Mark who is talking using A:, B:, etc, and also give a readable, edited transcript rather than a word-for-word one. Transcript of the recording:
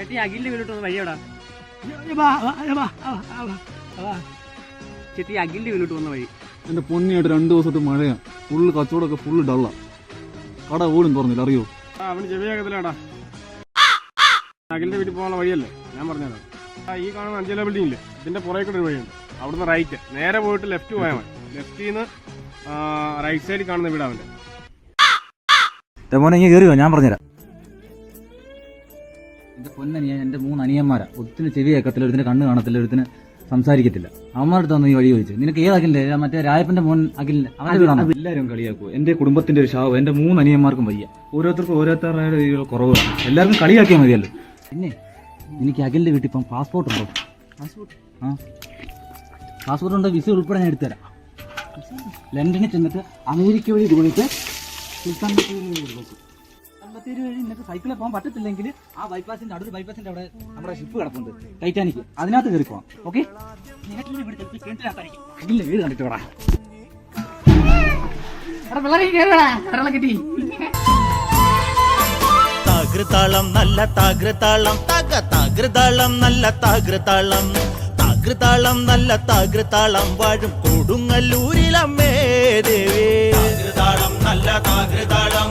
A: ചേട്ടി അഖിലിന്റെ വീട്ടിലോട്ട് വന്ന വഴിയോടാ? ചേട്ടി അഖിലിന്റെ വീട്ടിലോട്ട് വന്ന വഴി.
B: എന്റെ പൊന്നിയായിട്ട് 2 ദിവസമായിട്ട് മഴയാ. ഫുള്ള് കച്ചവടമൊക്കെ ഫുള്ള് ഡള്ള. കട ഓടും തുറന്നില്ല, അറിയോ?
C: അവന് ചെവിയാകത്തില്ലാടാ. അഖിലിന്റെ വീട്ടിൽ പോകാനുള്ള വഴിയല്ലേ ഞാൻ പറഞ്ഞത്. ഈ കാണുന്ന 5 നില ബിൽഡിംഗ് ഇല്ലേ, ഇതിന്റെ പുറകെ കൂടെ ഒരു വഴിയുണ്ട്. അവിടുന്ന് റൈറ്റ് നേരെ പോയിട്ട് ലെഫ്റ്റ് പോയാൽ മതി. ലെഫ്റ്റിൽ നിന്ന് റൈറ്റ് സൈഡിൽ കാണുന്ന വീട് അവന്റെ.
D: മോനെ ഇങ്ങനെ കയറിയോ, ഞാൻ പറഞ്ഞുതരാം. എന്റെ പൊന്നനിയ എന്റെ 3 അനിയന്മാരാ. ഒത്തിന് ചെവി കേൾക്കത്തില്ല, ഒരുത്തിന് കണ്ണ് കാണത്തില്ല, ഒരുത്തിന് സംസാരിക്കത്തില്ല. അവന്മാരുടെ അടുത്ത് ഈ വഴി ചോദിച്ചു. നിനക്ക് ഏത് അഖിലിന്റെ? മറ്റേ രായപ്പന്റെ മോൻ അഖിലിന്റെ അവന്റെ വീടാണ്. എല്ലാവരും കളിയാക്കൂ. എന്റെ കുടുംബത്തിന്റെ ഒരു ശാപം. എന്റെ 3 അനിയന്മാർക്കും വയ്യ. ഓരോരുത്തർക്കും ഓരോരുത്തരുടെ രീതിയിലുള്ള കുറവാണ്. എല്ലാവർക്കും കളിയാക്കിയാൽ മതിയല്ലോ. പിന്നെ എനിക്ക് അഖിലിന്റെ വീട്ടിൽ ഇപ്പം പാസ്പോർട്ട് ഉണ്ടോ? പാസ്പോർട്ട് ഉണ്ടോ? വിസ ഉൾപ്പെടെ ഞാൻ എടുത്തുതരാം. ലണ്ടനിൽ ചെന്നിട്ട് അമേരിക്ക വഴി പോയിട്ട് സുൽത്താൻ ബത്തേരി വഴി നിനക്ക് സൈക്കിളിൽ പോകാൻ പറ്റത്തില്ലെങ്കിൽ ആ ബൈപ്പാസിന്റെ അടുത്ത ബൈപ്പാസിന്റെ അവിടെ നമ്മുടെ ഷിപ്പ് കിടപ്പുണ്ട്, ടൈറ്റാനിക്. അതിനകത്ത് കയറി പോവാം. ഓക്കെ? അഖിലിന്റെ വീട് കണ്ടിട്ട് വേടാ.
E: താകൃതാളം നല്ല താകൃതാളം, താകൃതാളം നല്ല താകൃതാളം, താകൃതാളം നല്ല താകൃതാളം വാഴും കൊടുങ്ങല്ലൂരിലമ്മേ ദേവി. താകൃതാളം നല്ല താകൃതാളം.